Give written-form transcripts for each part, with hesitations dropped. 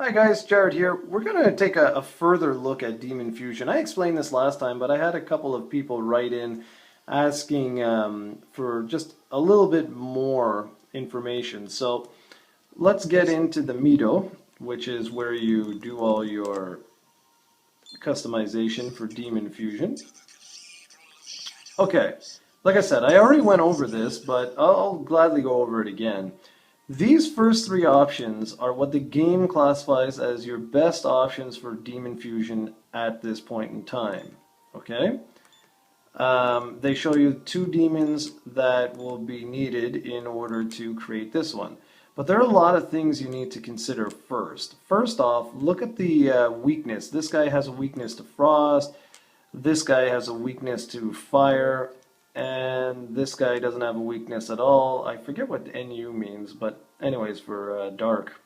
Hi guys, Jared here. We're going to take a further look at Demon Fusion. I explained this last time, but I had a couple of people write in asking for just a little bit more information. So let's get into the Mito, which is where you do all your customization for Demon Fusion. Okay, like I said, I already went over this, but I'll gladly go over it again. These first three options are what the game classifies as your best options for Demon Fusion at this point in time. Okay? They show you two demons that will be needed in order to create this one. But there are a lot of things you need to consider first. First off, look at the weakness. This guy has a weakness to frost. This guy has a weakness to fire. And this guy doesn't have a weakness at all. I forget what NU means, but anyways, for dark.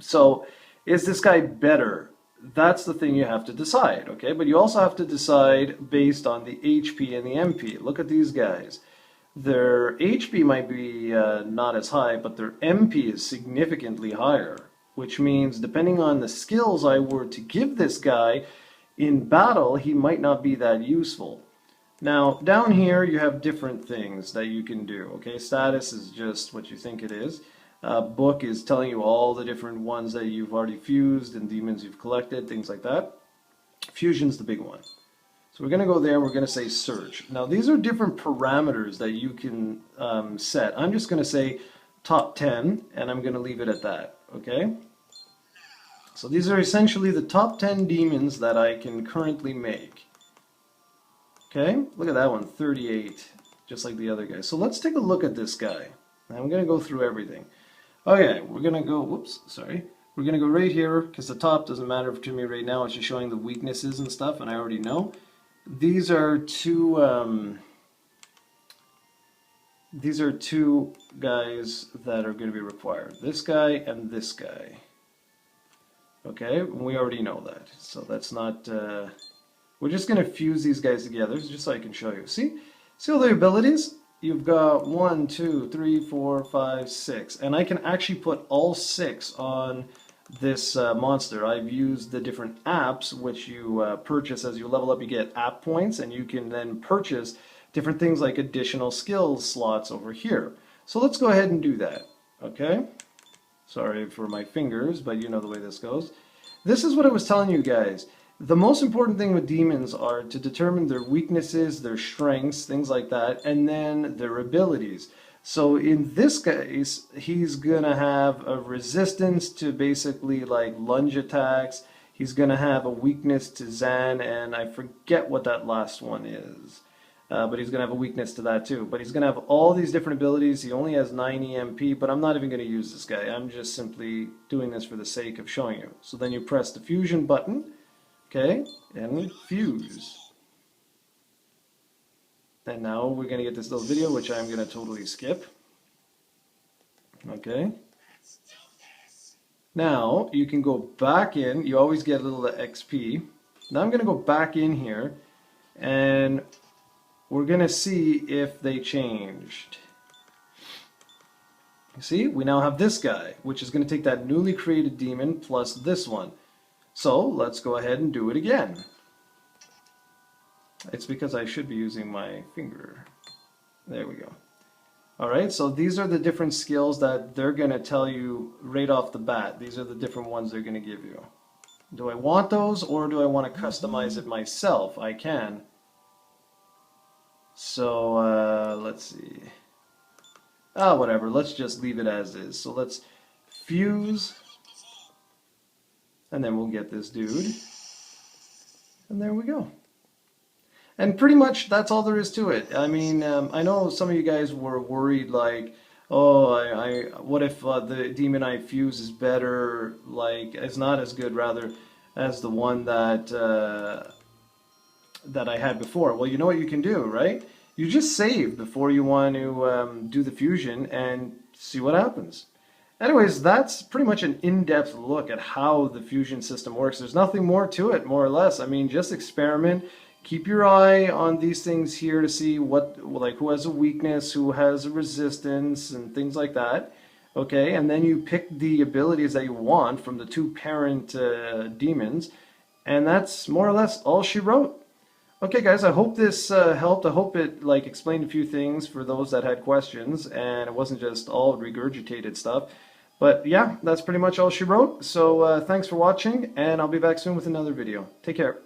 So, is this guy better? That's the thing you have to decide, okay? But you also have to decide based on the HP and the MP. Look at these guys. Their HP might be not as high, but their MP is significantly higher, which means depending on the skills I were to give this guy in battle, he might not be that useful. Now, down here you have different things that you can do, okay? Status is just what you think it is. Book is telling you all the different ones that you've already fused and demons you've collected, things like that. Fusion's the big one. So we're going to go there and we're going to say search. Now, these are different parameters that you can set. I'm just going to say top 10 and I'm going to leave it at that, okay? So these are essentially the top 10 demons that I can currently make. Okay, look at that one, 38, just like the other guy. So let's take a look at this guy. I'm going to go through everything. Okay, we're going to go, whoops, sorry. We're going to go right here, because the top doesn't matter to me right now. It's just showing the weaknesses and stuff, and I already know. These are two guys that are going to be required. This guy and this guy. Okay, we already know that. So that's not... We're just going to fuse these guys together just so I can show you. See all the abilities? You've got 1, 2, 3, 4, 5, 6. And I can actually put all 6 on this monster. I've used the different apps which you purchase as you level up. You get app points and you can then purchase different things like additional skills slots over here. So let's go ahead and do that. Okay? Sorry for my fingers, but you know the way this goes. This is what I was telling you guys. The most important thing with demons are to determine their weaknesses, their strengths, things like that, and then their abilities. So in this case, he's going to have a resistance to basically like lunge attacks. He's going to have a weakness to Zan, and I forget what that last one is. But he's going to have a weakness to that too. But he's going to have all these different abilities. He only has 9 EMP, but I'm not even going to use this guy. I'm just simply doing this for the sake of showing you. So then you press the fusion button. Okay, and fuse. And now we're going to get this little video, which I'm going to totally skip. Okay. Now, you can go back in. You always get a little XP. Now I'm going to go back in here, and we're going to see if they changed. You see, we now have this guy, which is going to take that newly created demon plus this one. So let's go ahead and do it again. It's because I should be using my finger. There we go. Alright, so these are the different skills that they're going to tell you right off the bat. These are the different ones they're going to give you. Do I want those or do I want to customize it myself? I can. So let's see. Whatever, let's just leave it as is. So let's fuse. And then we'll get this dude. And there we go. And pretty much that's all there is to it. I mean, I know some of you guys were worried like, oh, what if the demon I fuse is better, like, it's not as good rather as the one that that I had before. Well, you know what you can do, right? You just save before you want to do the fusion and see what happens. Anyways, that's pretty much an in-depth look at how the fusion system works. There's nothing more to it, more or less. I mean, just experiment. Keep your eye on these things here to see what, like, who has a weakness, who has a resistance, and things like that. Okay, and then you pick the abilities that you want from the two parent demons, and that's more or less all she wrote. Okay, guys, I hope this helped. I hope it explained a few things for those that had questions, and it wasn't just all regurgitated stuff. But yeah, that's pretty much all she wrote. So thanks for watching, and I'll be back soon with another video. Take care.